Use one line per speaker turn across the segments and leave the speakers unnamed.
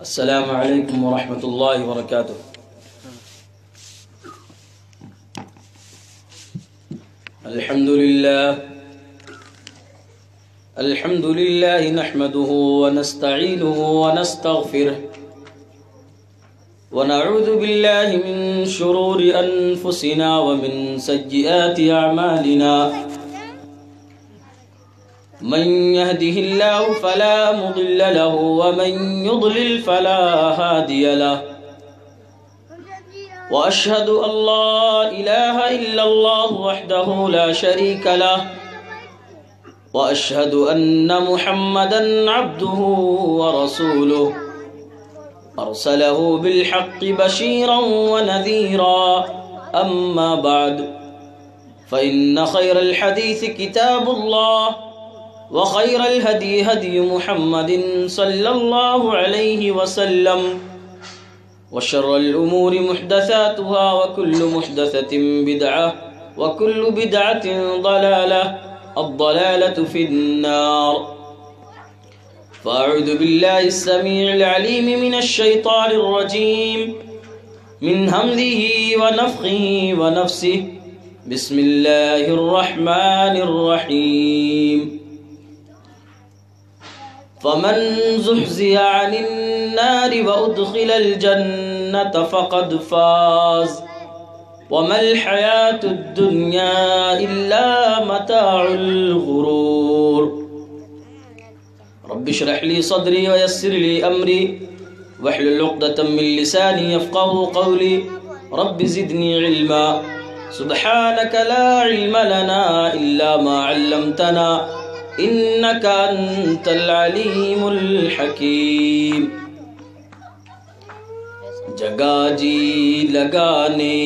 السلام علیکم ورحمۃ اللہ وبرکاتہ۔ الحمد للہ نحمده ونستعینه ونستغفره ونعوذ باللہ من شرور انفسنا ومن سیئات اعمالنا، من يهده الله فلا مضل له ومن يضلل فلا هادي له، وأشهد أن لا إله إلا الله وحده لا شريك له، وأشهد أن محمدا عبده ورسوله أرسله بالحق بشيرا ونذيرا، أما بعد فإن خير الحديث كتاب الله، وخير الهدي هدي محمد صلى الله عليه وسلم، وشر الأمور محدثاتها وكل محدثة بدعة وكل بدعة ضلالة، الضلالة في النار۔ فأعوذ بالله السميع العليم من الشيطان الرجيم، من همزه ونفخه ونفسه، بسم الله الرحمن الرحيم۔ فمن زحزح عن النار وأدخل الجنة فقد فاز، وما الحياة الدنيا إلا متاع الغرور۔ رب اشرح لي صدري ويسر لي أمري واحلل عقدة من لساني يفقهوا قولي، رب زدني علما، سبحانك لا علم لنا إلا ما علمتنا انک انت العلیم الحکیم۔ جگہ جی لگانے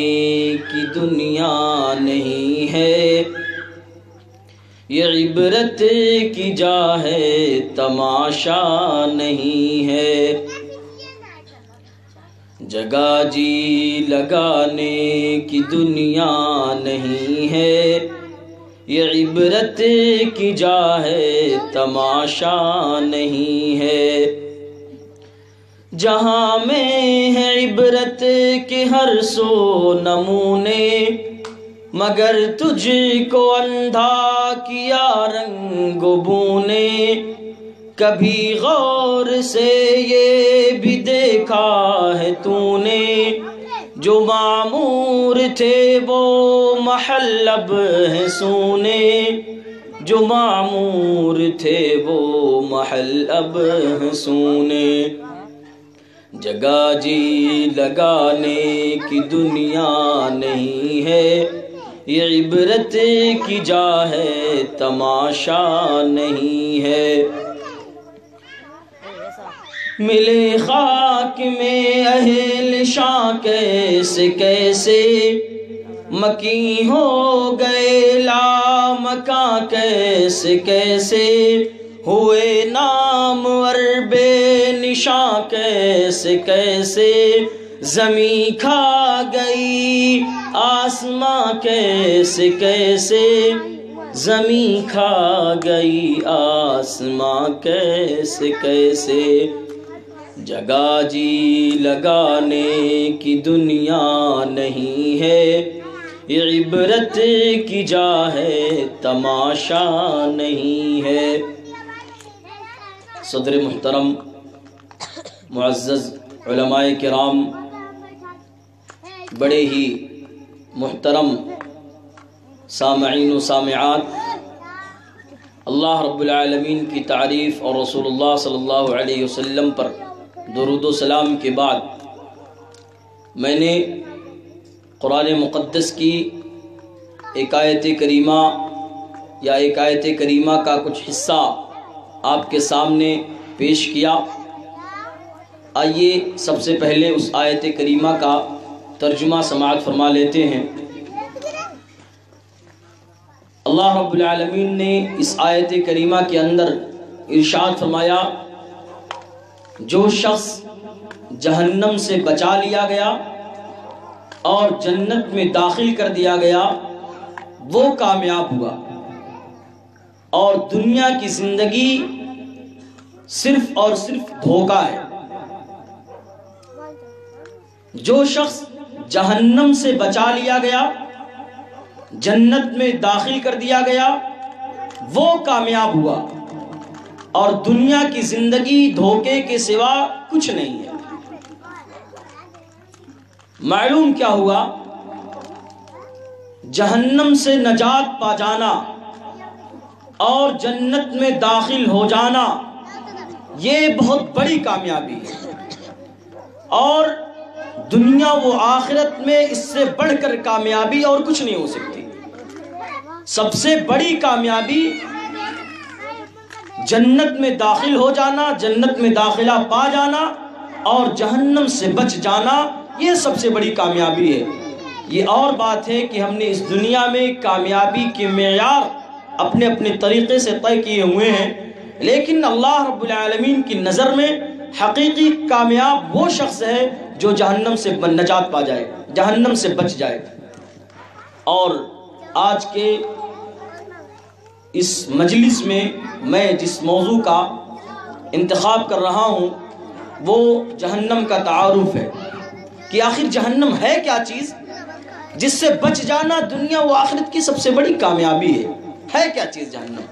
کی دنیا نہیں ہے، یہ عبرت کی جا ہے تماشا نہیں ہے۔ جگہ جی لگانے کی دنیا نہیں ہے، یہ عبرت کی جا ہے تماشا نہیں ہے۔ جہاں میں ہے عبرت کے ہر سو نمونے، مگر تجھ کو اندھا کیا رنگ و بونے، کبھی غور سے یہ بھی دیکھا ہے تو نے، جو معمور تھے وہ محل اب ہیں سونے، جو معمور تھے وہ محل اب ہیں سونے۔ جگہ جی لگانے کی دنیا نہیں ہے، یہ عبرت کی جا ہے تماشا نہیں ہے۔ ملے خاک میں اہل شاہ کیسے کیسے، مکی ہو گئے لامکاں کیسے کیسے، ہوئے نامور بے نشاں کیسے کیسے، زمیں کھا گئی آسماں کیسے کیسے، زمیں کھا گئی آسماں کیسے کیسے۔ جگہ جی لگانے کی دنیا نہیں ہے، یہ عبرت کی جا ہے تماشا نہیں ہے۔ صدر محترم، معزز علماء کرام، بڑے ہی محترم سامعین و سامعات، اللہ رب العالمین کی تعریف اور رسول اللہ صلی اللہ علیہ وسلم پر درود و سلام کے بعد میں نے قرآن مقدس کی ایک آیت کریمہ یا ایک آیت کریمہ کا کچھ حصہ آپ کے سامنے پیش کیا۔ آئیے سب سے پہلے اس آیت کریمہ کا ترجمہ سماعت فرما لیتے ہیں۔ اللہ رب العالمین نے اس آیت کریمہ کے اندر ارشاد فرمایا، جو شخص جہنم سے بچا لیا گیا اور جنت میں داخل کر دیا گیا وہ کامیاب ہوا، اور دنیا کی زندگی صرف اور صرف دھوکہ ہے۔ جو شخص جہنم سے بچا لیا گیا، جنت میں داخل کر دیا گیا، وہ کامیاب ہوا، اور دنیا کی زندگی دھوکے کے سوا کچھ نہیں ہے۔ معلوم کیا ہوا؟ جہنم سے نجات پا جانا اور جنت میں داخل ہو جانا یہ بہت بڑی کامیابی ہے، اور دنیا و آخرت میں اس سے بڑھ کر کامیابی اور کچھ نہیں ہو سکتی۔ سب سے بڑی کامیابی جنت میں داخل ہو جانا، جنت میں داخلہ پا جانا اور جہنم سے بچ جانا، یہ سب سے بڑی کامیابی ہے۔ یہ اور بات ہے کہ ہم نے اس دنیا میں کامیابی کے معیار اپنے اپنے طریقے سے طے کیے ہوئے ہیں، لیکن اللہ رب العالمین کی نظر میں حقیقی کامیاب وہ شخص ہے جو جہنم سے نجات پا جائے، جہنم سے بچ جائے۔ اور آج کے اس مجلس میں میں جس موضوع کا انتخاب کر رہا ہوں وہ جہنم کا تعارف ہے، کہ آخر جہنم ہے کیا چیز جس سے بچ جانا دنیا و آخرت کی سب سے بڑی کامیابی ہے کیا چیز جہنم؟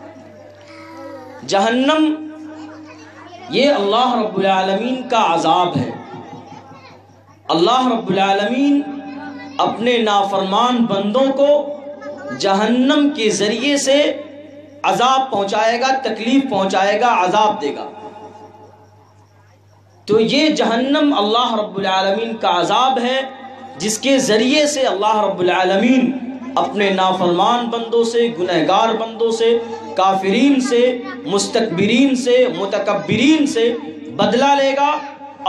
جہنم یہ اللہ رب العالمین کا عذاب ہے۔ اللہ رب العالمین اپنے نافرمان بندوں کو جہنم کے ذریعے سے عذاب پہنچائے گا، تکلیف پہنچائے گا، عذاب دے گا۔ تو یہ جہنم اللہ رب العالمین کا عذاب ہے جس کے ذریعے سے اللہ رب العالمین اپنے نافرمان بندوں سے، گنہگار بندوں سے، کافرین سے، مستکبرین سے، متکبرین سے بدلہ لے گا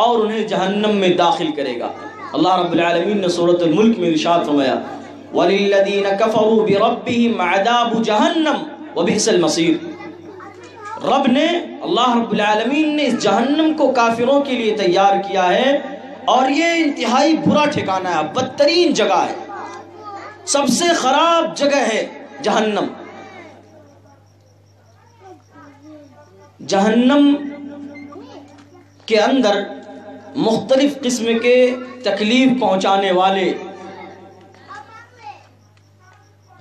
اور انہیں جہنم میں داخل کرے گا۔ اللہ رب العالمین نے سورۃ الملک میں ارشاد فرمایا وَلِلَّذِينَ كَفَرُوا بِرَبِّهِمْ عَذَابُ جَهَنَّمَ وَبِئْسَ الْمَصِيرُ۔ رب نے، اللہ رب العالمین نے اس جہنم کو کافروں کے لیے تیار کیا ہے، اور یہ انتہائی برا ٹھکانہ ہے، بدترین جگہ ہے، سب سے خراب جگہ ہے جہنم۔ جہنم کے اندر مختلف قسم کے تکلیف پہنچانے والے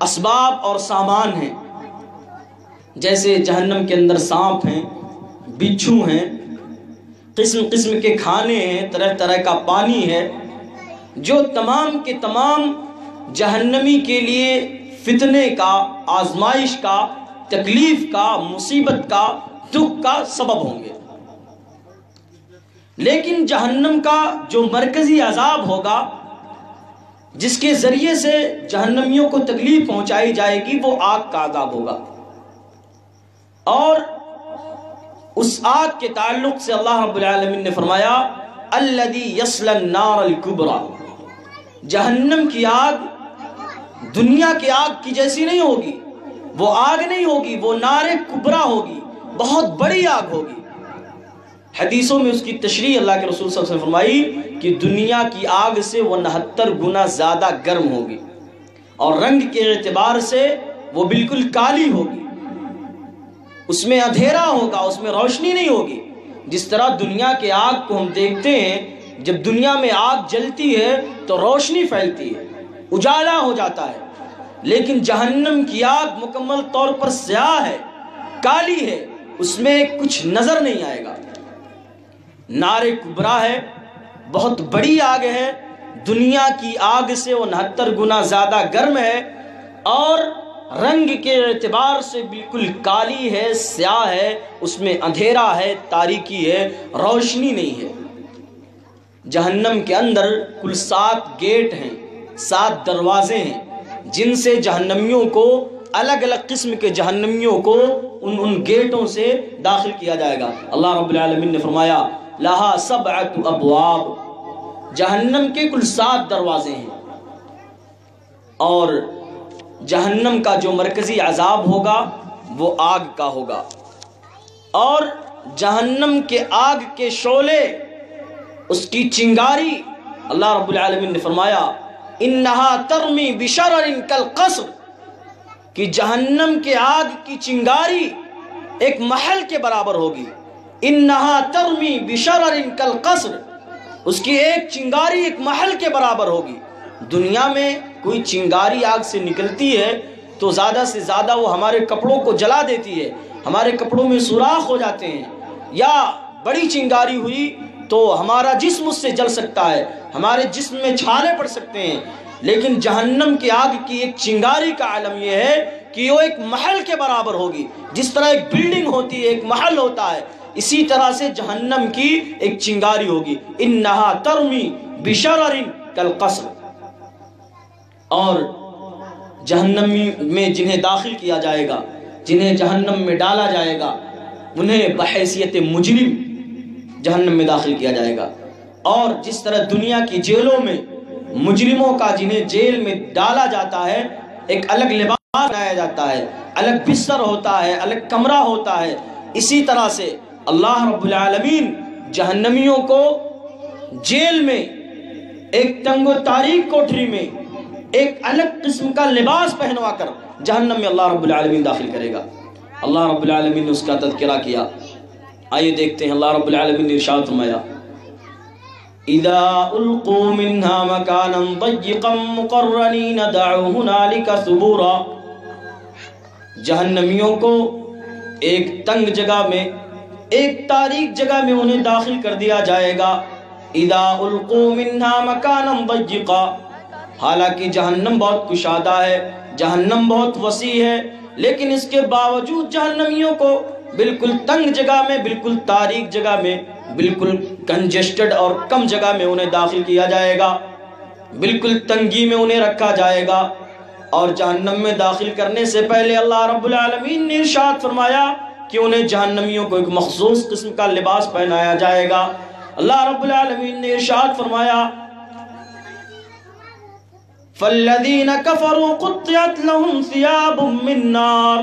اسباب اور سامان ہیں، جیسے جہنم کے اندر سانپ ہیں، بچھو ہیں، قسم قسم کے کھانے ہیں، طرح طرح کا پانی ہے، جو تمام کے تمام جہنمی کے لیے فتنے کا، آزمائش کا، تکلیف کا، مصیبت کا، دکھ کا سبب ہوں گے۔ لیکن جہنم کا جو مرکزی عذاب ہوگا، جس کے ذریعے سے جہنمیوں کو تکلیف پہنچائی جائے گی، وہ آگ کا عذاب ہوگا۔ اور اس آگ کے تعلق سے اللہ رب العالمین نے فرمایا الذی یصلی النار الکبریٰ، جہنم کی آگ دنیا کی آگ کی جیسی نہیں ہوگی، وہ آگ نہیں ہوگی، وہ نار کبریٰ ہوگی، بہت بڑی آگ ہوگی۔ حدیثوں میں اس کی تشریح اللہ کے رسول صلی اللہ علیہ وسلم نے فرمائی کہ دنیا کی آگ سے وہ 69 گنا زیادہ گرم ہوگی، اور رنگ کے اعتبار سے وہ بالکل کالی ہوگی، اس میں اندھیرا ہوگا، اس میں روشنی نہیں ہوگی۔ جس طرح دنیا کے آگ کو ہم دیکھتے ہیں، جب دنیا میں آگ جلتی ہے تو روشنی پھیلتی ہے، اجالا ہو جاتا ہے، لیکن جہنم کی آگ مکمل طور پر سیاہ ہے، کالی ہے، اس میں کچھ نظر نہیں آئے گا۔ نار کبریٰ ہے، بہت بڑی آگ ہے، دنیا کی آگ سے وہ 69 گنا زیادہ گرم ہے، اور رنگ کے اعتبار سے بالکل کالی ہے، سیاہ ہے، اس میں اندھیرا ہے، تاریکی ہے، روشنی نہیں ہے۔ جہنم کے اندر کل 7 گیٹ ہیں، 7 دروازے ہیں، جن سے جہنمیوں کو، الگ الگ قسم کے جہنمیوں کو ان گیٹوں سے داخل کیا جائے گا۔ اللہ رب العالمین نے فرمایا لہا 7 ابواب، جہنم کے کل 7 دروازے ہیں، اور جہنم کا جو مرکزی عذاب ہوگا وہ آگ کا ہوگا، اور جہنم کے آگ کے شعلے، اس کی چنگاری، اللہ رب العالمین نے فرمایا انہا ترمی بشرر کالقصر، کہ جہنم کے آگ کی چنگاری ایک محل کے برابر ہوگی۔ انہا ترمی بشرر کالقصر اس کی ایک چنگاری ایک محل کے برابر ہوگی۔ دنیا میں کوئی چنگاری آگ سے نکلتی ہے تو زیادہ سے زیادہ وہ ہمارے کپڑوں کو جلا دیتی ہے، ہمارے کپڑوں میں سوراخ ہو جاتے ہیں، یا بڑی چنگاری ہوئی تو ہمارا جسم اس سے جل سکتا ہے، ہمارے جسم میں چھالے پڑ سکتے ہیں۔ لیکن جہنم کی آگ کی ایک چنگاری کا عالم یہ ہے کہ وہ ایک محل کے برابر ہوگی۔ جس طرح ایک بلڈنگ ہوتی ہے، ایک محل ہوتا ہے، اسی طرح سے جہنم کی ایک چنگاری ہوگی۔ انہا ترمی بشرر کالقصر۔ اور جہنم میں جنہیں داخل کیا جائے گا، جنہیں جہنم میں ڈالا جائے گا، انہیں بحیثیت مجرم جہنم میں داخل کیا جائے گا۔ اور جس طرح دنیا کی جیلوں میں مجرموں کا جنہیں جیل میں ڈالا جاتا ہے ایک الگ لباس بنایا جاتا ہے، الگ بستر ہوتا ہے، الگ کمرہ ہوتا ہے، اسی طرح سے اللہ رب العالمین جہنمیوں کو جیل میں ایک تنگ و تاریک کوٹری میں ایک الگ قسم کا لباس پہنوا کر جہنم میں اللہ رب العالمین داخل کرے گا۔ اللہ رب العالمین نے اس کا تذکرہ کیا۔ آئیے دیکھتے ہیں اللہ رب العالمین نے ارشاد فرمایا اذا القوا منها مكانا ضيقا مقرنين دعوا هنالك ثبورا۔ جہنمیوں کو ایک تنگ جگہ میں، ایک تاریک جگہ میں انہیں داخل کر دیا جائے گا۔ اذا القوا منها مكانا ضيقا، حالانکہ جہنم بہت کشادہ ہے، جہنم بہت وسیع ہے، لیکن اس کے باوجود جہنمیوں کو بالکل تنگ جگہ میں، بالکل تاریک جگہ میں، بالکل کنجسٹڈ اور کم جگہ میں انہیں داخل کیا جائے گا، بالکل تنگی میں انہیں رکھا جائے گا۔ اور جہنم میں داخل کرنے سے پہلے اللہ رب العالمین نے ارشاد فرمایا کہ انہیں جہنمیوں کو ایک مخصوص قسم کا لباس پہنایا جائے گا۔ اللہ رب العالمین نے ارشاد فرمایا فَالَّذِينَ كَفَرُوا قُطِّعَتْ لَهُمْ ثِيَابٌ مِّن نَّارٍ۔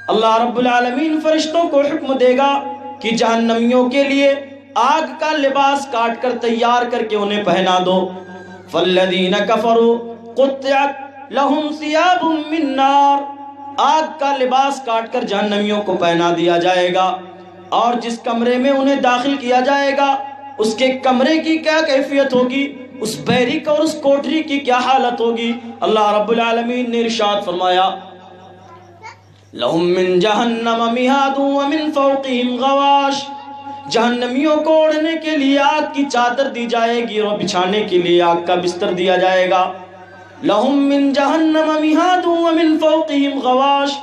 اللہ رب العالمین فرشتوں کو حکم دے گا کہ جہنمیوں کے لیے آگ کا لباس کاٹ کر تیار کر کے انہیں پہنا دو۔ فَالَّذِينَ كَفَرُوا قُطِّعَتْ لَهُمْ ثِيَابٌ مِّن نَّارٍ، آگ کا لباس کاٹ کر جہنمیوں کو پہنا دیا جائے گا۔ اور جس کمرے میں انہیں داخل کیا جائے گا اس کے کمرے کی کیا کیفیت ہوگی، اس بیرک اور اس کوٹری کی کیا حالت ہوگی، اللہ رب العالمین نے ارشاد فرمایا لَهُم مِّن جَهَنَّمَ مِهَادٌ وَمِن فَوْقِهِمْ غَوَاشٍ۔ جہنمیوں کو اوڑھنے کے لیے آگ کی چادر دی جائے گی اور بچھانے کے لیے آگ کا بستر دیا جائے گا۔ لَهُم مِّن جَهَنَّمَ مِهَادٌ وَمِن فَوْقِهِمْ غَوَاشٍ،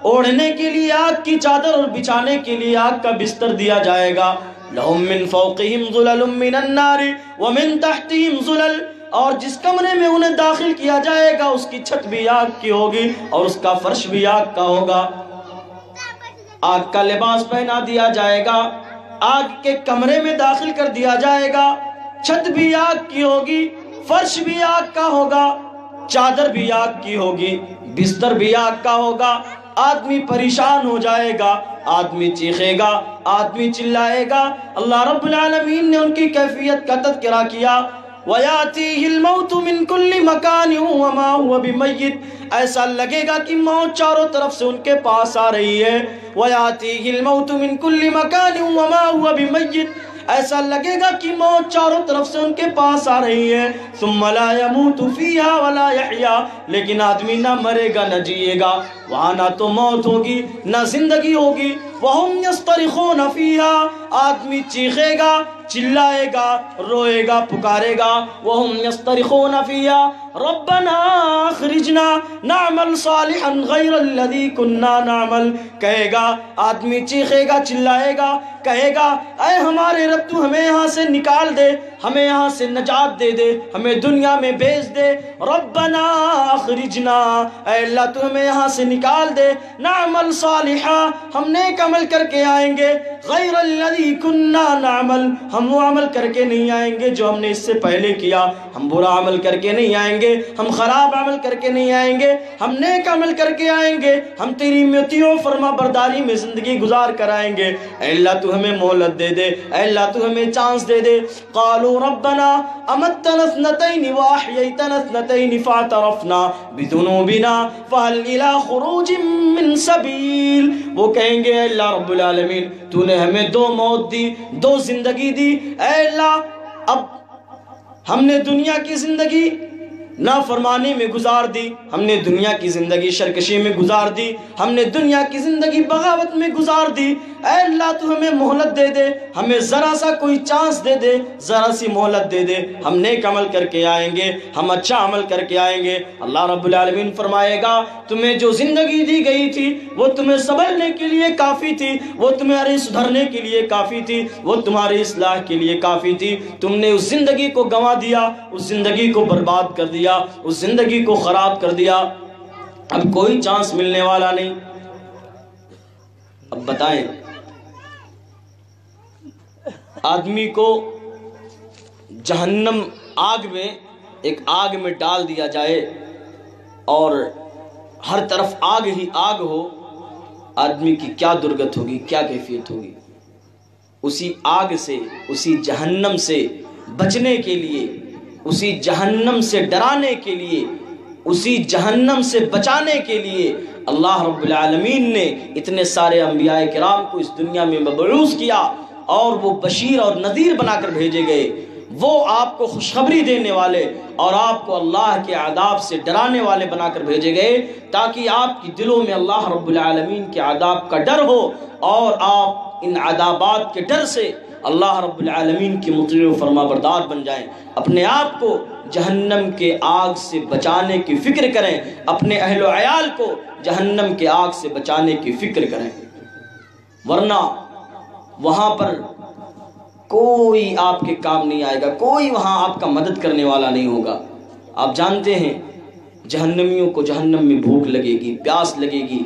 اوڑھنے کے لیے آگ کی چادر اور بچھانے کے لیے آگ کا بستر دیا جائے گا۔ لَهُم مِّن فَوْقِهِمْ ظُلَلٌ مِّنَ النَّارِ وَمِن تَحْتِهِمْ ظُلَلٌ، اور جس کمرے میں انہیں داخل کیا جائے گا اس کی چھت بھی آگ کی ہوگی اور اس کا فرش بھی آگ کا ہوگا۔ آگ کا لباس پہنا دیا جائے گا، آگ کے کمرے میں داخل کر دیا جائے گا، چھت بھی آگ کی ہوگی، فرش بھی آگ کا ہوگا، چادر بھی آگ کی ہوگی، بستر بھی آگ کا ہوگا۔ آدمی پریشان ہو جائے گا، آدمی چیخے گا، آدمی چلائے گا۔ اللہ رب العالمین نے ان کی کیفیت کا تذکرہ کیا وَيَأْتِيهِ الْمَوْتُ مِنْ كُلِّ مَكَانٍ وَمَا هُوَ بِمَيِّتٍ، ایسا لگے گا کہ موت چاروں طرف سے ان کے پاس آ رہی ہے۔ وَيَأْتِيهِ الْمَوْتُ مِنْ كُلِّ مَكَانٍ وَمَا هُوَ بِمَيِّتٍ، ایسا لگے گا کہ موت چاروں طرف سے ان کے پاس آ رہی ہے۔ ثُمَّ لَا يَمُوتُ فِيهَا وَلَا يَحْيَا، لیکن آدمی نہ مرے گا نہ جیے گا، وہاں نہ تو موت ہوگی نہ زندگی ہوگی۔ وَهُمْ يَصْطَرِخُونَ فِيهَا، آدمی چیخے گا، چلائے گا، روئے گا، پکارے گا۔ وَهُمْ يَصْطَرِخُونَ فِيهَا رَبَّنَا أَخْرِجْنَا نَعْمَلْ صَالِحًا غَيْرَ الَّذِي كُنَّا نَعْمَلْ، کہے گا، آدمی چیخے گا، چلائے گا، کہے گا اے ہمارے رب تو ہمیں یہاں سے نکال دے، ہمیں یہاں سے نجات دے دے، ہمیں دنیا میں بھیج دے۔ ربنا اخرجنا، اے اللہ تو ہمیں یہاں سے نکال دے، نعمل صالحا، ہم نیک عمل کر کے آئیں گے، غیر الذی کننا نعمل، ہم وہ عمل کر کے نہیں آئیں گے جو ہم نے اس سے پہلے کیا، ہم برا عمل کر کے نہیں آئیں گے، ہم خراب عمل کر کے نہیں آئیں گے، ہم نیک عمل کر کے آئیں گے، ہم تیری مطیع و فرما برداری میں زندگی گزار کر آئیں گے۔ اے اللہ تو ہمیں مہلت دے دے، اے اللہ تو ہمیں چانس دے دے۔ قالوا ربنا امتنا اثنتين واحييتنا اثنتين فاعترفنا بذنوبنا فهل الى خروج من سبيل، وہ کہیں گے اے اللہ رب العالمین تو نے ہمیں 2 موت دی، 2 زندگی دی، اے اللہ اب ہم نے دنیا کی زندگی نافرمانی میں گزار دی، ہم نے دنیا کی زندگی سرکشی میں گزار دی، ہم نے دنیا کی زندگی بغاوت میں گزار دی، اے اللہ تو ہمیں مہلت دے دے، ہمیں ذرا سا کوئی چانس دے دے، ذرا سی مہلت دے دے، ہم نیک عمل کر کے آئیں گے، ہم اچھا عمل کر کے آئیں گے۔ اللہ رب العالمین فرمائے گا تمہیں جو زندگی دی گئی تھی وہ تمہیں سنبھلنے کے لیے کافی تھی، وہ تمہارے سدھرنے کے لیے کافی تھی، وہ تمہاری اصلاح کے لیے کافی تھی، تم نے اس زندگی کو گنوا دیا، اس زندگی کو برباد کر دیا، اس زندگی کو خراب کر دیا، اب کوئی چانس ملنے والا نہیں۔ اب بتائیں آدمی کو جہنم آگ میں، ایک آگ میں ڈال دیا جائے اور ہر طرف آگ ہی آگ ہو، آدمی کی کیا درگت ہوگی، کیا کیفیت ہوگی؟ اسی آگ سے، اسی جہنم سے بچنے کے لیے، اسی جہنم سے ڈرانے کے لیے، اسی جہنم سے بچانے کے لیے اللہ رب العالمین نے اتنے سارے انبیاء کرام کو اس دنیا میں مبعوث کیا، اور وہ بشیر اور نذیر بنا کر بھیجے گئے، وہ آپ کو خوشخبری دینے والے اور آپ کو اللہ کے عذاب سے ڈرانے والے بنا کر بھیجے گئے، تاکہ آپ کی دلوں میں اللہ رب العالمین کے عذاب کا ڈر ہو، اور آپ ان عذابات کے ڈر سے اللہ رب العالمین کی مطیع و فرما بردار بن جائیں، اپنے آپ کو جہنم کے آگ سے بچانے کی فکر کریں، اپنے اہل و عیال کو جہنم کے آگ سے بچانے کی فکر کریں، ورنہ وہاں پر کوئی آپ کے کام نہیں آئے گا، کوئی وہاں آپ کا مدد کرنے والا نہیں ہوگا۔ آپ جانتے ہیں جہنمیوں کو جہنم میں بھوک لگے گی، پیاس لگے گی،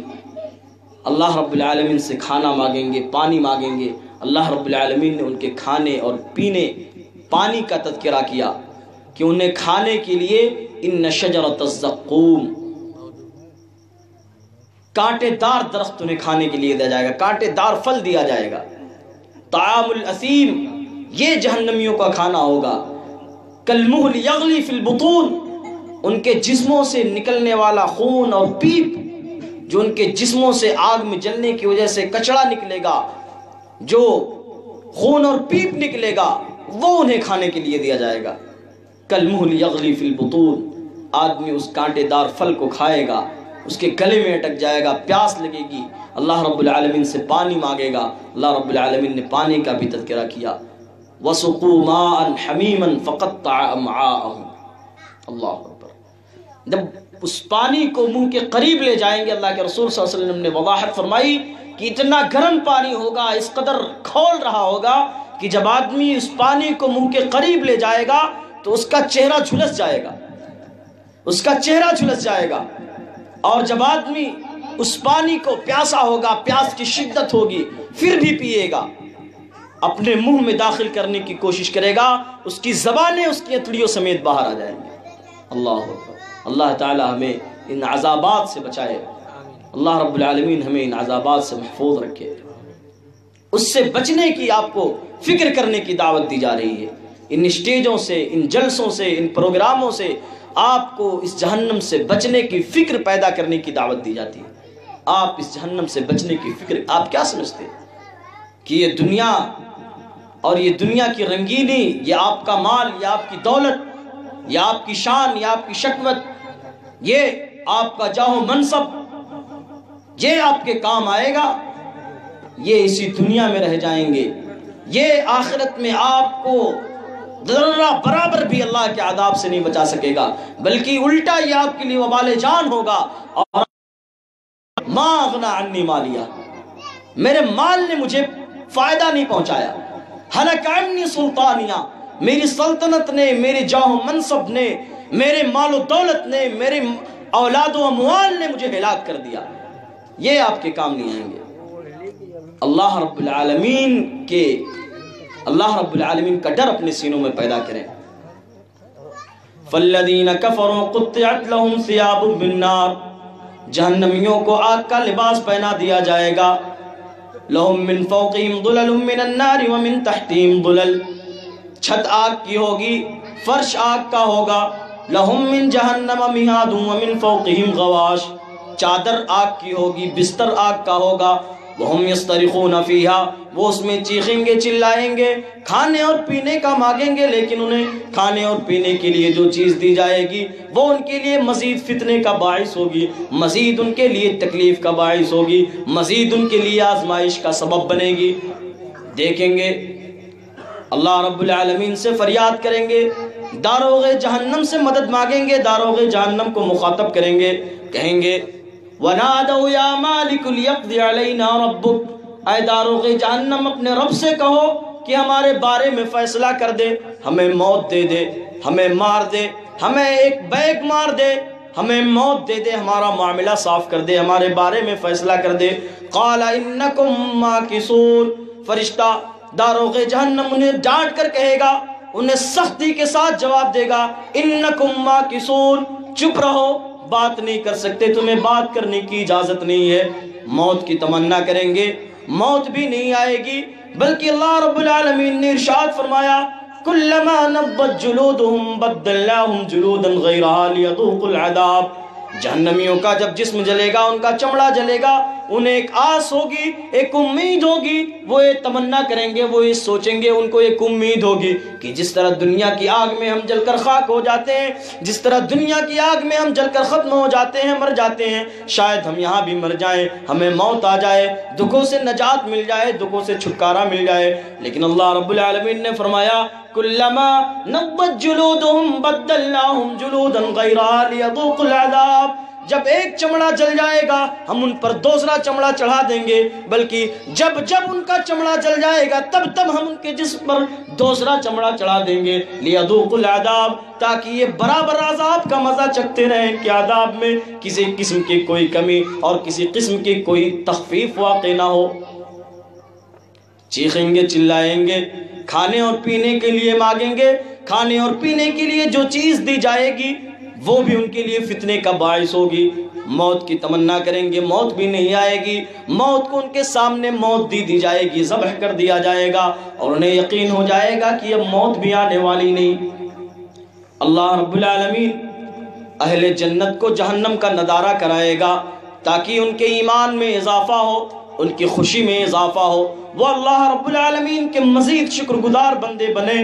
اللہ رب العالمین سے کھانا مانگیں گے، پانی مانگیں گے۔ اللہ رب العالمین نے ان کے کھانے اور پینے پانی کا تذکرہ کیا کہ انہیں کھانے کے لیے ان شجرۃ الزقوم، کانٹے دار درخت انہیں کھانے کے لیے دیا جائے گا، کانٹے دار پھل دیا جائے گا۔ طعام الاسیم، یہ جہنمیوں کا کھانا ہوگا۔ کالمہل یغلی فی البطون، ان کے جسموں سے نکلنے والا خون اور پیپ، جو ان کے جسموں سے آگ میں جلنے کی وجہ سے کچڑا نکلے گا، جو خون اور پیپ نکلے گا، وہ انہیں کھانے کے لیے دیا جائے گا۔ کالمہل یغلی فی البطون، آدمی اس کانٹے دار پھل کو کھائے گا، اس کے گلے میں اٹک جائے گا، پیاس لگے گی، اللہ رب العالمین سے پانی مانگے گا۔ اللہ رب العالمین نے پانی کا بھی تذکرہ کیا، وَسُقُوا مَاءً حَمِيمًا فَقَطَّعَ أَمْعَاءَهُمْ۔ اللہ اکبر۔ جب اس پانی کو منہ کے قریب لے جائیں گے، اللہ کے رسول صلی اللہ علیہ وسلم نے وضاحت فرمائی کہ اتنا گرم پانی ہوگا، اس قدر کھول رہا ہوگا کہ جب آدمی اس پانی کو منہ کے قریب لے جائے گا تو اس کا چہرہ جھلس جائے گا، اس کا چہرہ جھلس جائے گا، اور جب آدمی اس پانی کو پیاسا ہوگا، پیاس کی شدت ہوگی، پھر بھی پیے گا، اپنے منہ میں داخل کرنے کی کوشش کرے گا، اس کی زبانیں اس کی اتڑیوں سمیت باہر آ جائیں گے۔ اللہ تعالی ہمیں ان عذابات سے بچائے، اللہ رب العالمین ہمیں ان عذابات سے محفوظ رکھے۔ اس سے بچنے کی آپ کو فکر کرنے کی دعوت دی جا رہی ہے، ان اسٹیجوں سے، ان جلسوں سے، ان پروگراموں سے آپ کو اس جہنم سے بچنے کی فکر پیدا کرنے کی دعوت دی جاتی ہے۔ آپ اس جہنم سے بچنے کی فکر، آپ کیا سمجھتے ہیں کہ یہ دنیا اور یہ دنیا کی رنگینی، یہ آپ کا مال، یہ آپ کی دولت، یہ آپ کی شان، یہ آپ کی شکوت، یہ آپ کا جاہ و منصب، یہ آپ کے کام آئے گا؟ یہ اسی دنیا میں رہ جائیں گے، یہ آخرت میں آپ کو ذرہ برابر بھی اللہ کے عذاب سے نہیں بچا سکے گا، بلکہ الٹا یہ آپ کے لیے وبال جان ہوگا۔ اور ما اغنا عنی مالیہ، میرے مال نے مجھے فائدہ نہیں پہنچایا، ہلک عنی سلطانیہ، میری سلطنت نے، میرے جاہ و منصب نے، میرے مال و دولت نے، میرے اولاد و اموال نے مجھے ہلاک کر دیا، یہ آپ کے کام نہیں آئیں گے۔ اللہ رب العالمین کا ڈر اپنے سینوں میں پیدا کریں۔ فَالَّذِينَ كَفَرُوا قُطِّعَتْ لَهُمْ ثِيَابٌ مِّن نَّارٍ، جہنمیوں کو آگ کا لباس پہنا دیا جائے گا۔ لَهُم مِّن فَوْقِهِمْ ظُلَلٌ مِّنَ النَّارِ وَمِن تَحْتِهِمْ ظُلَلٌ، چھت آگ کی ہوگی، فرش آگ کا ہوگا۔ لَهُم مِّن جَهَنَّمَ مِهَادٌ وَمِن فَوْقِهِمْ غَوَاشٌ، چادر آگ کی ہوگی، بستر آگ کا ہوگا۔ وَهُمْ يَسْتَرِخُونَ فِيهَا، وہ اس میں چیخیں گے چلائیں گے، کھانے اور پینے کا مانگیں گے، لیکن انہیں کھانے اور پینے کے لیے جو چیز دی جائے گی وہ ان کے لیے مزید فتنے کا باعث ہوگی، مزید ان کے لیے تکلیف کا باعث ہوگی، مزید ان کے لیے آزمائش کا سبب بنے گی۔ دیکھیں گے اللہ رب العالمین سے فریاد کریں گے، داروغ جہنم سے مدد مانگیں گے، داروغ جہنم کو مخاطب کریں گے، کہیں گے وَنَادَوْا يَا مَالِكُ لِيَقْضِ عَلَيْنَا رَبُّكَ، اے داروغ جہنم اپنے رب سے کہو کہ ہمارے بارے میں فیصلہ کر دے، ہمیں موت دے دے، ہمیں مار دے، ہمیں ایک بیگ مار دے، ہمیں موت دے دے، ہمارا معاملہ صاف کر دے، ہمارے بارے میں فیصلہ کر دے۔ قَالَ إِنَّكُمْ مَاكِثُونَ، فرشتہ داروغ جہنم انہیں ڈانٹ کر کہے گا، انہیں سختی کے ساتھ جواب دے گا، انکم ماکثون، چپ رہو، بات نہیں کر سکتے، تمہیں بات کرنے کی اجازت نہیں ہے۔ موت کی تمنا کریں گے، موت بھی نہیں آئے گی، بلکہ اللہ رب العالمین نے ارشاد فرمایا کلما نضجت جلودہم بدلناہم جلودا غیرہا لیذوقوا العذاب، جہنمیوں کا جب جسم جلے گا، ان کا چمڑا جلے گا، انہیں ایک آس ہوگی، ایک امید ہوگی، وہ یہ تمنا کریں گے، وہ یہ سوچیں گے، ان کو ایک امید ہوگی کہ جس طرح دنیا کی آگ میں ہم جل کر خاک ہو جاتے ہیں، جس طرح دنیا کی آگ میں ہم جل کر ختم ہو جاتے ہیں، مر جاتے ہیں، شاید ہم یہاں بھی مر جائیں، ہمیں موت آ جائے، دکھوں سے نجات مل جائے، دکھوں سے چھٹکارا مل جائے، لیکن اللہ رب العالمین نے فرمایا کلما نضجت جلودہم بدلناہم جلودا غیرہا لیذوقوا العذاب، جب ایک چمڑا جل جائے گا ہم ان پر دوسرا چمڑا چڑھا دیں گے، بلکہ جب ان کا چمڑا جل جائے گا تب ہم ان کے جسم پر دوسرا چمڑا چڑھا دیں گے، لیذوقوا العذاب، تاکہ یہ برابر عذاب کا مزہ چکھتے رہیں کہ عذاب میں کسی قسم کی کوئی کمی اور کسی قسم کی کوئی تخفیف واقع نہ ہو۔ چیخیں گے چلائیں گے، کھانے اور پینے کے لیے مانگیں گے، کھانے اور پینے کے لیے جو چیز دی جائے گی وہ بھی ان کے لیے فتنے کا باعث ہوگی، موت کی تمنا کریں گے، موت بھی نہیں آئے گی، موت کو ان کے سامنے موت دی جائے گی، ذبح کر دیا جائے گا، اور انہیں یقین ہو جائے گا کہ اب موت بھی آنے والی نہیں۔ اللہ رب العالمین اہل جنت کو جہنم کا نظارہ کرائے گا تاکہ ان کے ایمان میں اضافہ ہو، ان کی خوشی میں اضافہ ہو، وہ اللہ رب العالمین کے مزید شکر گزار بندے بنے،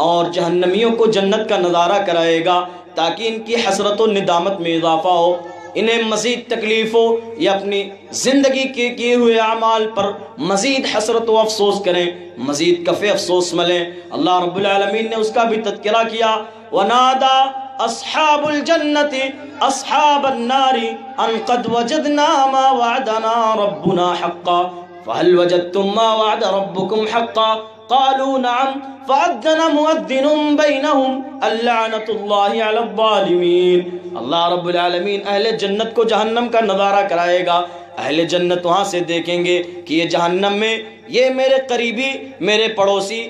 اور جہنمیوں کو جنت کا نظارہ کرائے گا تاکہ ان کی حسرت و ندامت میں اضافہ ہو، انہیں مزید تکلیف ہو، یا اپنی زندگی کے کیے ہوئے اعمال پر مزید حسرت و افسوس کریں، مزید کفِ افسوس ملیں۔ اللہ رب العالمین نے اس کا بھی تذکرہ کیا، وَنَادَى أَصْحَابُ الْجَنَّةِ أَصْحَابَ النَّارِ أَنْ قَدْ وَجَدْنَا مَا وَعَدَنَا رَبُّنَا حَقًّا فَهَلْ وَجَدْتُم مَّا وَعَدَ رَبُّكُمْ حَقًّا قالوا نعم فأذن مؤذن بينهم اللعنة الله على الظالمين۔ اللہ رب العالمین اہل جنت کو جہنم کا نظارہ کرائے گا، اہل جنت وہاں سے دیکھیں گے کہ یہ جہنم میں یہ میرے قریبی، میرے پڑوسی،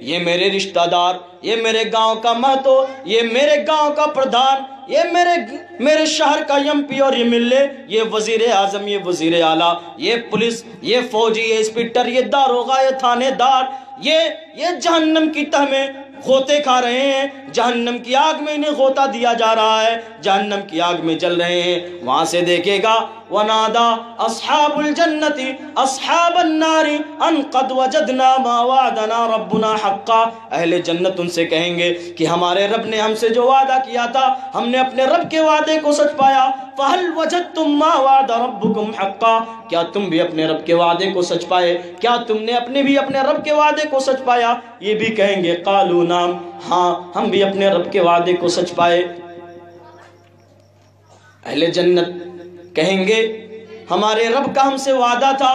یہ میرے رشتہ دار، یہ میرے گاؤں کا مہتو، یہ میرے گاؤں کا پردھان، یہ میرے شہر کا ایم پی اور یہ ملے، یہ وزیر اعظم، یہ وزیر اعلیٰ، یہ پولیس، یہ فوجی، یہ انسپکٹر، یہ داروغہ، یہ تھانے دار، یہ جہنم کی تہ میں غوطے کھا رہے ہیں، جہنم کی آگ میں انہیں غوطہ دیا جا رہا ہے، جہنم کی آگ میں جل رہے ہیں۔ وہاں سے دیکھے گا وَنَادَى أَصْحَابُ الْجَنَّةِ أَصْحَابَ النَّارِ أَنْ قَدْ وَجَدْنَا مَا وَعَدَنَا رَبُّنَا حَقًّا، اہل جنت ان سے کہیں گے کہ ہمارے رب نے ہم سے جو وعدہ کیا تھا ہم نے اپنے رب کے وعدے کو سچ پایا۔ فَهَلْ وَجَدْتُم مَّا وَعَدَ رَبُّكُمْ حَقًّا، کیا تم بھی اپنے رب کے وعدے کو سچ پائے؟ کیا تم نے بھی اپنے رب کے وعدے کو سچ پایا؟ یہ بھی کہیں گے قالوا نعم، ہاں ہم بھی اپنے رب کے وعدے کو سچ پائے۔ اہل جنت کہیں گے ہمارے رب کا ہم سے وعدہ تھا۔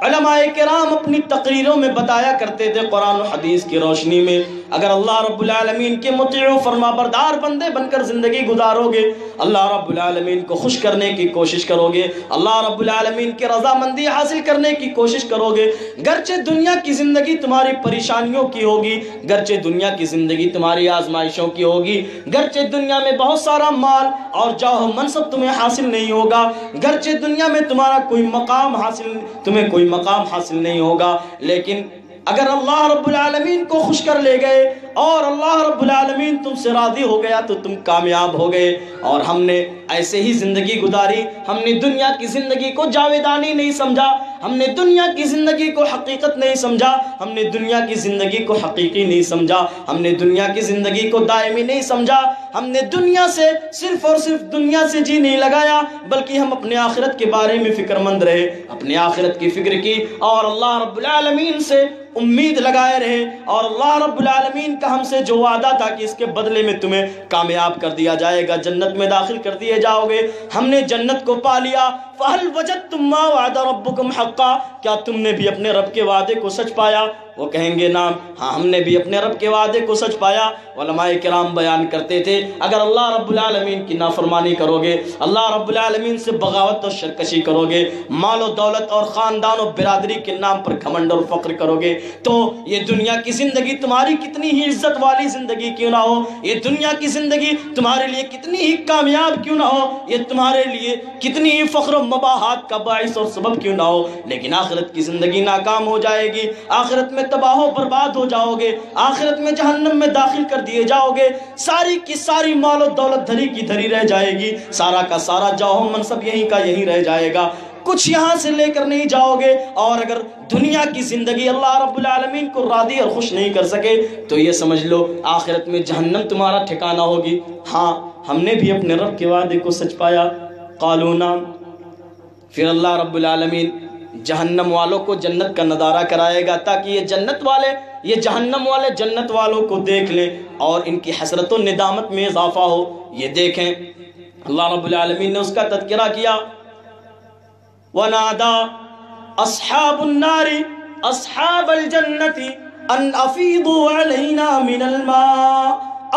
علماء کرام اپنی تقریروں میں بتایا کرتے تھے، قرآن و حدیث کی روشنی میں اگر اللہ رب العالمین کے مطیع و فرما بردار بندے بن کر زندگی گزارو گے، اللہ رب العالمین کو خوش کرنے کی کوشش کرو گے، اللہ رب العالمین کی رضامندی حاصل کرنے کی کوشش کرو گے، گرچہ دنیا کی زندگی تمہاری پریشانیوں کی ہوگی، گرچہ دنیا کی زندگی تمہاری آزمائشوں کی ہوگی، گرچہ دنیا میں بہت سارا مال اور جاہ و منصب تمہیں حاصل نہیں ہوگا، گرچہ دنیا میں تمہیں کوئی مقام حاصل نہیں ہوگا، لیکن اگر اللہ رب العالمین کو خوش کر لے گئے اور اللہ رب العالمین تم سے راضی ہو گیا تو تم کامیاب ہو گئے. اور ہم نے ایسے ہی زندگی گزاری. ہم نے دنیا کی زندگی کو جاویدانی نہیں سمجھا, ہم نے دنیا کی زندگی کو حقیقت نہیں سمجھا, ہم نے دنیا کی زندگی کو حقیقی نہیں سمجھا, ہم نے دنیا کی زندگی کو دائمی نہیں سمجھا, ہم نے دنیا سے صرف اور صرف دنیا سے جی نہیں لگایا, بلکہ ہم اپنے آخرت کے بارے میں فکر مند رہے, اپنے آخرت کی فکر کی اور اللہ رب العالمین سے امید لگائے رہے. اور اللہ رب العالمین کا ہم سے جو وعدہ تھا کہ اس کے بدلے میں تمہیں کامیاب کر دیا جائے گا, جنت میں داخل کر دیے جاؤ گے, ہم نے جنت کو پا لیا. فَهَلْ وَجَدْتُمْ مَا وَعَدَ رَبُّكُمْ حَقًّا, کیا تم نے بھی اپنے رب کے وعدے کو سچ پایا؟ وہ کہیں گے نعم, ہاں ہم نے بھی اپنے رب کے وعدے کو سچ پایا. علماء کرام بیان کرتے تھے اگر اللہ رب العالمین کی نافرمانی کرو گے, اللہ رب العالمین سے بغاوت اور سرکشی کرو گے, مال و دولت اور خاندان و برادری کے نام پر گھمنڈ اور فخر کرو گے, تو یہ دنیا کی زندگی تمہاری کتنی ہی عزت والی زندگی کیوں نہ ہو, یہ دنیا کی زندگی تمہارے لیے کتنی ہی کامیاب کیوں نہ ہو, یہ تمہارے لیے کتنی ہی فخر و مباحات کا باعث اور سبب کیوں نہ ہو, لیکن آخرت کی زندگی ناکام ہو جائے گی, آخرت میں تباہ و برباد ہو جاؤ گے, آخرت میں جہنم میں داخل کر دیے جاؤ گے, ساری کی ساری مال و دولت دھری کی دھری رہ جائے گی, سارا کا سارا جاہ و منصب یہیں کا یہیں رہ جائے گا, کچھ یہاں سے لے کر نہیں جاؤ گے. اور اگر دنیا کی زندگی اللہ رب العالمین کو راضی اور خوش نہیں کر سکے تو یہ سمجھ لو آخرت میں جہنم تمہارا ٹھکانہ ہوگی. ہاں ہم نے بھی اپنے رب کے وعدے کو سچ پایا. قالوا نعم, پھر اللہ رب العالمین جہنم والوں کو جنت کا نظارہ کرائے گا تاکہ یہ جنت والے, یہ جہنم والے جنت والوں کو دیکھ لیں اور ان کی حسرت و ندامت میں اضافہ ہو. یہ دیکھیں اللہ رب العالمین نے اس کا تذکرہ کیا. وَنَادَى أَصْحَابُ النَّارِ أَصْحَابَ الْجَنَّةِ أَنْ أَفِيضُوا عَلَيْنَا مِنَ الْمَاءِ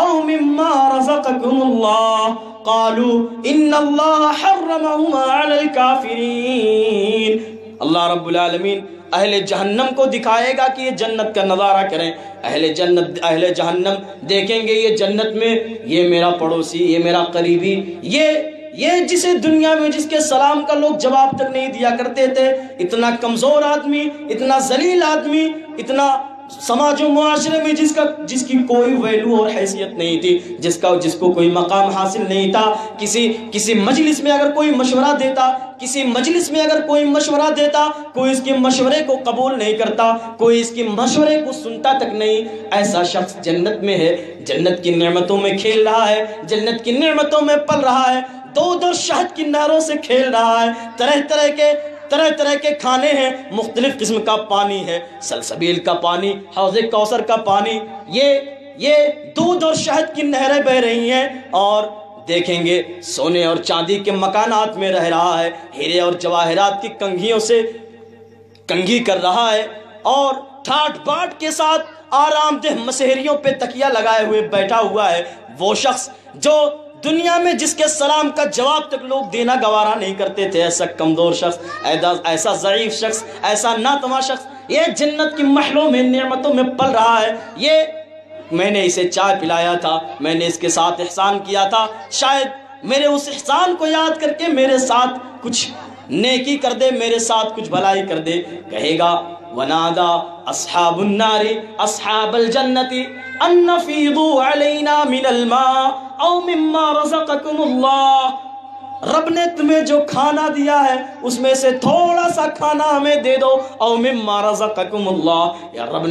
أَوْ مِمَّا رَزَقَكُمُ اللَّهُ قَالُوا إِنَّ اللَّهَ حَرَّمَهُمَا عَلَى الْكَافِرِينَ. اللہ رب العالمین اہل جہنم کو دکھائے گا کہ یہ جنت کا نظارہ کریں. اہل جہنم دیکھیں گے یہ جنت میں یہ میرا پڑوسی, یہ میرا قریبی, یہ جسے دنیا میں جس کے سلام کا لوگ جواب تک نہیں دیا کرتے تھے, اتنا کمزور آدمی, اتنا ذلیل آدمی, اتنا سماج و معاشرے میں جس کی کوئی ویلو اور حیثیت نہیں تھی, جس کو کوئی مقام حاصل نہیں تھا, کسی مجلس میں اگر کوئی مشورہ دیتا کوئی اس کے مشورے کو قبول نہیں کرتا, کوئی اس کے مشورے کو سنتا تک نہیں. ایسا شخص جنت میں ہے, جنت کی نعمتوں میں کھیل رہا ہے, جنت کی نعمتوں میں پل رہا ہے, دو شہد کی نہروں سے کھیل رہا ہے, طرح طرح کے کھانے ہیں, مختلف قسم کا پانی ہے, سلسبیل کا پانی, حوض کوثر کا پانی, یہ دودھ اور شہد کی نہریں بہ رہی ہیں. اور دیکھیں گے سونے اور چاندی کے مکانات میں رہ رہا ہے, ہیرے اور جواہرات کی کنگھیوں سے کنگھی کر رہا ہے, اور ٹھاٹ باٹ کے ساتھ آرام دہ مسہریوں پہ تکیہ لگائے ہوئے بیٹھا ہوا ہے. وہ شخص جو دنیا میں جس کے سلام کا جواب تک لوگ دینا گوارا نہیں کرتے تھے, ایسا کمزور شخص, ایسا ضعیف شخص, ایسا ناتواں شخص, یہ جنت کی محلوں میں نعمتوں میں پل رہا ہے. یہ میں نے اسے چائے پلایا تھا, میں نے اس کے ساتھ احسان کیا تھا, شاید میرے اس احسان کو یاد کر کے میرے ساتھ کچھ نیکی کر دے, میرے ساتھ کچھ بھلائی کر دے. کہے گا وَنَادَى أَصْحَابُ النَّارِ أَصْحَابَ الْجَنَّةِ أَنْ نَفِيضُوا عَلَيْنَا مِنَ الْمَاءِ أَوْ مِمَّا رَزَقَكُمُ اللَّهُ, رب نے تمہیں جو کھانا دیا ہے اس میں سے تھوڑا سا کھانا ہمیں دے دو. او مما رزقکم اللہ, یا رب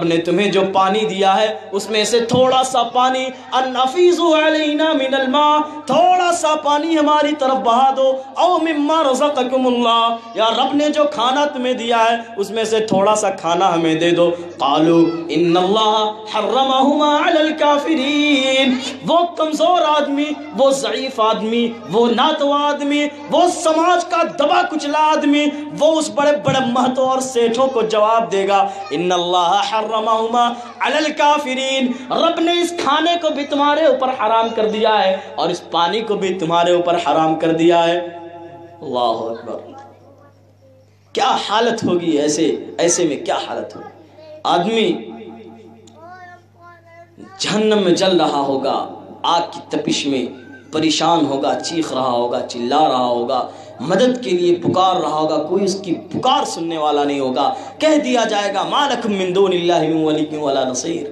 نے تمہیں جو پانی دیا ہے اس میں سے تھوڑا سا پانی. ان افیضوا علینا من الماء, تھوڑا سا پانی ہماری طرف بہا دو. او مما رزقکم اللہ, یا رب نے جو کھانا تمہیں دیا ہے اس میں سے تھوڑا سا کھانا ہمیں دے دو. قالوا ان اللہ حرمہما علی الکافرین, وہ کمزور آدمی, وہ ضعیف آدمی, وہ ناتواں آدمی, وہ سماج کا دبا کچلا آدمی, وہ اس بڑے بڑے مہتوں اور سیٹھوں کو جواب دے گا ان اللہ حرمہما علی الکافرین, رب نے اس کھانے کو بھی تمہارے اوپر حرام کر دیا ہے اور اس پانی کو بھی تمہارے اوپر حرام کر دیا ہے. اللہ اکبر, کیا حالت ہوگی ایسے میں, کیا حالت ہوگی. آدمی جہنم میں جل رہا ہوگا, آگ کی تپش میں پریشان ہوگا, چیخ رہا ہوگا, چلا رہا ہوگا, مدد کے لیے پکار رہا ہوگا، کوئی اس کی پکار سننے والا نہیں ہوگا، کہہ دیا جائے گا ما لکم من دون اللہ من ولی ولا نصیر،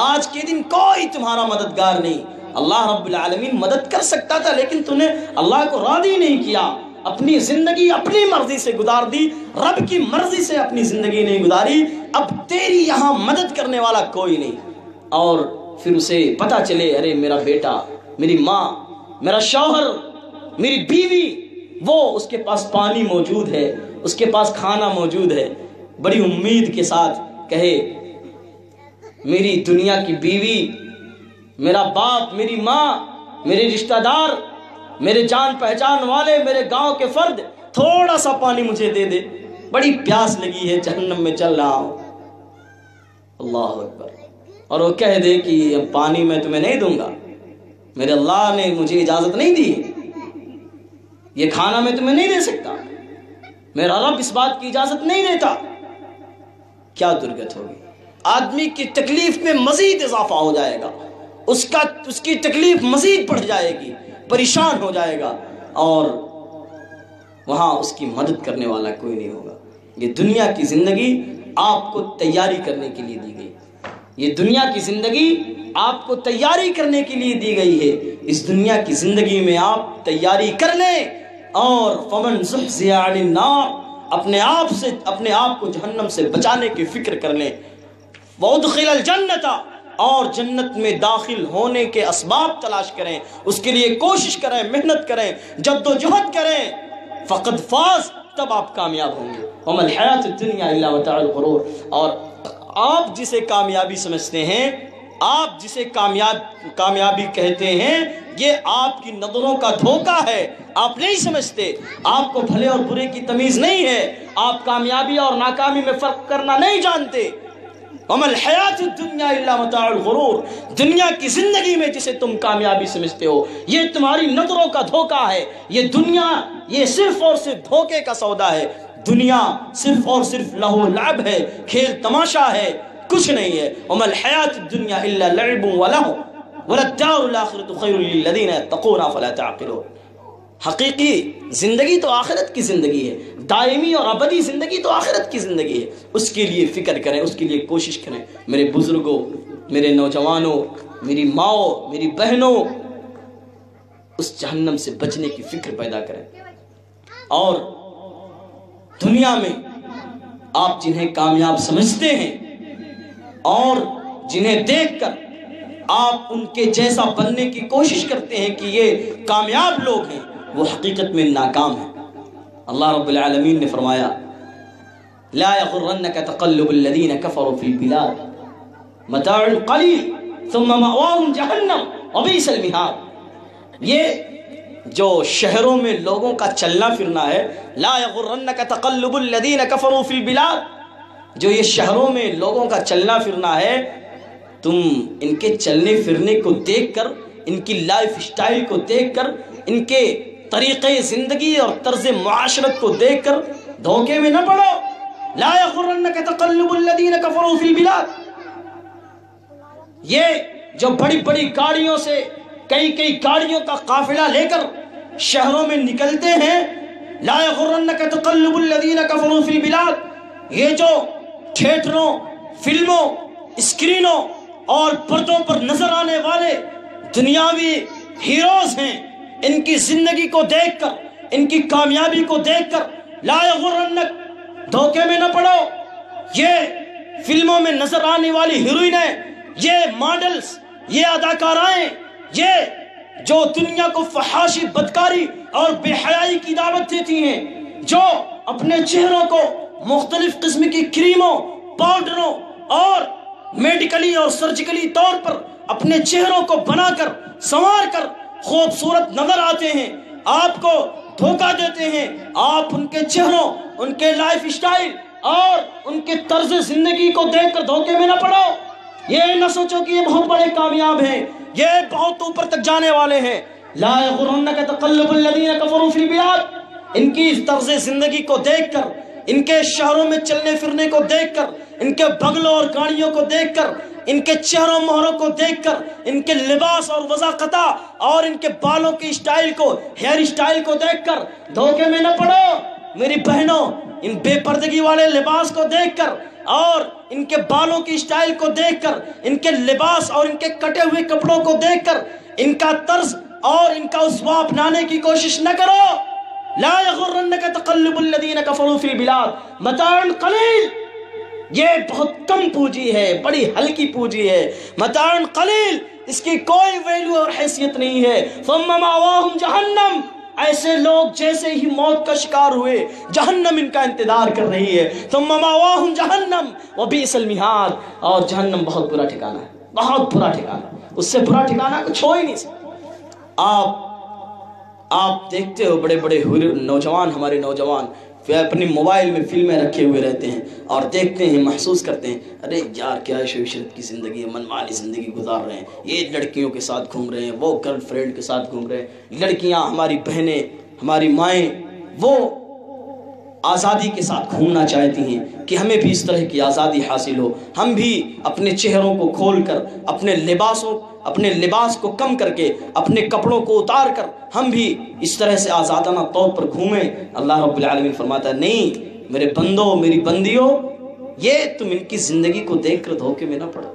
آج کے دن کوئی تمہارا مددگار نہیں۔ اللہ رب العالمین مدد کر سکتا تھا لیکن تم نے اللہ کو راضی نہیں کیا، اپنی زندگی اپنی مرضی سے گزار دی، رب کی مرضی سے اپنی زندگی نہیں گزاری، اب تیری یہاں مدد کرنے والا کوئی نہیں۔ اور پھر اسے پتا چلے ارے میرا بیٹا، میری ماں، میرا شوہر، میری بیوی، وہ اس کے پاس پانی موجود ہے، اس کے پاس کھانا موجود ہے، بڑی امید کے ساتھ کہے میری دنیا کی بیوی، میرا باپ، میری ماں، میرے رشتہ دار، میرے جان پہچان والے، میرے گاؤں کے فرد، تھوڑا سا پانی مجھے دے دے، بڑی پیاس لگی ہے، جہنم میں چل رہا ہوں۔ اللہ اکبر۔ اور وہ کہہ دے کہ پانی میں تمہیں نہیں دوں گا، میرے اللہ نے مجھے اجازت نہیں دی، یہ کھانا میں تمہیں نہیں دے سکتا، میرا رب اس بات کی اجازت نہیں دیتا، کیا درگت ہوگی؟ آدمی کی تکلیف میں مزید اضافہ ہو جائے گا، اس کی تکلیف مزید بڑھ جائے گی، پریشان ہو جائے گا، اور وہاں اس کی مدد کرنے والا کوئی نہیں ہوگا۔ یہ دنیا کی زندگی آپ کو تیاری کرنے کے لیے دی گئی، یہ دنیا کی زندگی آپ کو تیاری کرنے کے لیے دی گئی ہے۔ اس دنیا کی زندگی میں آپ تیاری کر لیں، اور فمن زحزح عن النار، اپنے آپ کو جہنم سے بچانے کی فکر کر لیں، وادخل الجنت، اور جنت میں داخل ہونے کے اسباب تلاش کریں، اس کے لیے کوشش کریں، محنت کریں، جد و جہد کریں، فقد فاز، تب آپ کامیاب ہوں گے۔ وما الحیات الدنیا الا متاع الغرور۔ اور آپ جسے کامیابی سمجھتے ہیں، آپ جسے کامیابی کہتے ہیں، یہ آپ کی نظروں کا دھوکہ ہے، آپ نہیں سمجھتے، آپ کو بھلے اور برے کی تمیز نہیں ہے، آپ کامیابی اور ناکامی میں فرق کرنا نہیں جانتے۔ وما الحیات الدنیا الا متاع الغرور، دنیا کی زندگی میں جسے تم کامیابی سمجھتے ہو، یہ تمہاری نظروں کا دھوکہ ہے، یہ دنیا یہ صرف اور صرف دھوکے کا سودا ہے، دنیا صرف اور صرف لہو لعب ہے، کھیل تماشا ہے، کچھ نہیں ہے۔ وما الحیات الدنیا الا لعب ولہو وللدار الآخرۃ خیر للذین یتقون افلا تعقلون۔ حقیقی زندگی تو آخرت کی زندگی ہے، دائمی اور ابدی زندگی تو آخرت کی زندگی ہے، اس کے لیے فکر کریں، اس کے لیے کوشش کریں۔ میرے بزرگوں، میرے نوجوانوں، میری ماؤں، میری بہنوں، اس جہنم سے بچنے کی فکر پیدا کریں۔ اور دنیا میں آپ جنہیں کامیاب سمجھتے ہیں اور جنہیں دیکھ کر آپ ان کے جیسا بننے کی کوشش کرتے ہیں کہ یہ کامیاب لوگ ہیں، وہ حقیقت میں ناکام ہیں۔ اللہ رب العالمین نے فرمایا لا یغرنک تقلب الذین کفروا فی البلاد متاع قلیل ثم مأواہم جہنم وبئس المہاد۔ یہ جو شہروں میں لوگوں کا چلنا پھرنا ہے، لا یغرنک تقلب الذین کفروا فی البلاد، جو یہ شہروں میں لوگوں کا چلنا پھرنا ہے، تم ان کے چلنے پھرنے کو دیکھ کر، ان کی لائف سٹائل کو دیکھ کر، ان کے طریقے زندگی اور طرز معاشرت کو دیکھ کر دھوکے میں نہ پڑو۔ لا یغرنک تقلب الذین کفروا فی البلاد، یہ جو بڑی بڑی گاڑیوں سے کئی گاڑیوں کا قافلہ لے کر شہروں میں نکلتے ہیں، لا یغرنک تقلب الذین کفروا فی البلاد، یہ جو تھیٹروں، فلموں، اسکرینوں اور پردوں پر نظر آنے والے دنیاوی ہیروز ہیں، ان کی زندگی کو دیکھ کر، ان کی کامیابی کو دیکھ کر لا یغرنک، دھوکے میں نہ پڑو۔ یہ فلموں میں نظر آنے والی ہیروئنیں، یہ ماڈلز، یہ اداکارائیں، یہ جو دنیا کو فحاشی، بدکاری اور بے حیائی کی دعوت دیتی ہیں، جو اپنے چہروں کو مختلف قسم کی کریموں، پاؤڈروں اور میڈیکلی اور سرجیکلی طور پر اپنے چہروں کو بنا کر، سنوار کر خوبصورت نظر آتے ہیں، آپ کو دھوکہ دیتے ہیں۔ آپ ان کے چہروں، ان کے لائف سٹائل اور ان کے طرز زندگی کو دیکھ کر دھوکے میں نہ پڑو۔ یہ نہ سوچو کہ یہ بہت بڑے کامیاب ہیں، یہ بہت اوپر تک جانے والے ہیں۔ لا یغرنک تقلب الذین کفروا فی البلاد، ان کی طرز زندگی کو دیکھ کر، ان کے شہروں میں چلنے پھرنے کو دیکھ کر، ان کے بنگلوں اور گاڑیوں کو دیکھ کر
ان کے چہروں مہروں کو دیکھ کر، ان کے لباس اور وضاقتہ اور ان کے بالوں کے اسٹائل کو، ہیئر اسٹائل کو دیکھ کر دھوکے میں نہ پڑو میری بہنوں۔ ان بے پردگی والے لباس کو دیکھ کر اور ان کے بالوں کی اسٹائل کو دیکھ کر، ان کے لباس اور ان کے کٹے ہوئے کپڑوں کو دیکھ کر ان کا طرز اور ان کا اسوا اپنانے کی کوشش نہ کرو۔ لا یغرنک تقلب الذین کفروا فی البلاد متاع قلیل، یہ بہت کم پونجی ہے، بڑی ہلکی پونجی ہے۔ متاع قلیل، اس کی کوئی ویلیو اور حیثیت نہیں ہے۔ ثم مأواہم جہنم، ایسے لوگ جیسے ہی موت کا شکار ہوئے جہنم ان کا انتظار کر رہی ہے۔ ثم مأواہم جہنم وبئس المہاد، اور جہنم بہت برا ٹھکانہ ہے، بہت برا ٹھکانہ، اس سے برا ٹھکانہ کچھ ہو ہی نہیں سکتا۔ آپ دیکھتے ہو بڑے بڑے نوجوان، ہمارے نوجوان اپنے موبائل میں فلمیں رکھے ہوئے رہتے ہیں اور دیکھتے ہیں، محسوس کرتے ہیں ارے یار کیا عیش و عشرت کی زندگی، منمانی زندگی گزار رہے ہیں، یہ لڑکیوں کے ساتھ گھوم رہے ہیں، وہ گرل فرینڈ کے ساتھ گھوم رہے ہیں، لڑکیاں ہماری بہنیں، ہماری مائیں وہ آزادی کے ساتھ گھومنا چاہتی ہیں کہ ہمیں بھی اس طرح کی آزادی حاصل ہو، ہم بھی اپنے چہروں کو کھول کر، اپنے لباس کو کم کر کے، اپنے کپڑوں کو اتار کر ہم بھی اس طرح سے آزادانہ طور پر گھومیں۔ اللہ رب العالمین فرماتا ہے نہیں میرے بندوں، میری بندیوں، یہ تم ان کی زندگی کو دیکھ کر دھوکے میں نہ پڑو۔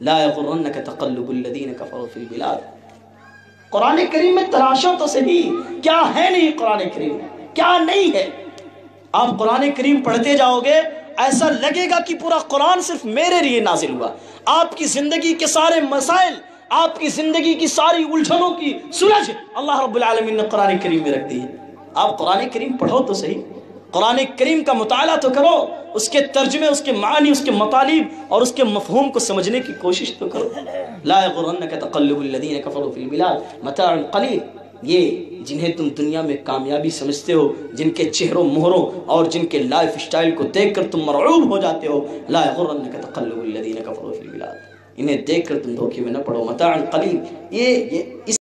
لا یغرنک تقلب الذین کفروا فی البلاد۔ قرآن کریم میں تلاشو تو صحیح، کیا ہے نہیں قرآن کریم میں، کیا نہیں ہے۔ آپ قرآن کریم پڑھتے جاؤ گے ایسا لگے گا کہ پورا قرآن صرف میرے لیے نازل ہوا۔ آپ کی زندگی کے سارے مسائل، آپ کی زندگی کی ساری الجھنوں کی سلجھ اللہ رب العالمین نے قرآن کریم میں رکھ دی ہے۔ آپ قرآن کریم پڑھو تو صحیح، قرآن کریم کا مطالعہ تو کرو، اس کے ترجمے، اس کے معنی، اس کے مطالب اور اس کے مفہوم کو سمجھنے کی کوشش تو کرو۔ لا یغرنک تقلب الذین کفروا فی البلاد متاع قلیل، یہ جنہیں تم دنیا میں کامیابی سمجھتے ہو، جن کے چہروں مہروں اور جن کے لائف سٹائل کو دیکھ کر تم مرعوب ہو جاتے ہو، لا یغرنک تقلب الذین کفروا فی البلاد، انہیں دیکھ کر تم دھوکے میں نہ پڑو۔ متاع قلیل، یہ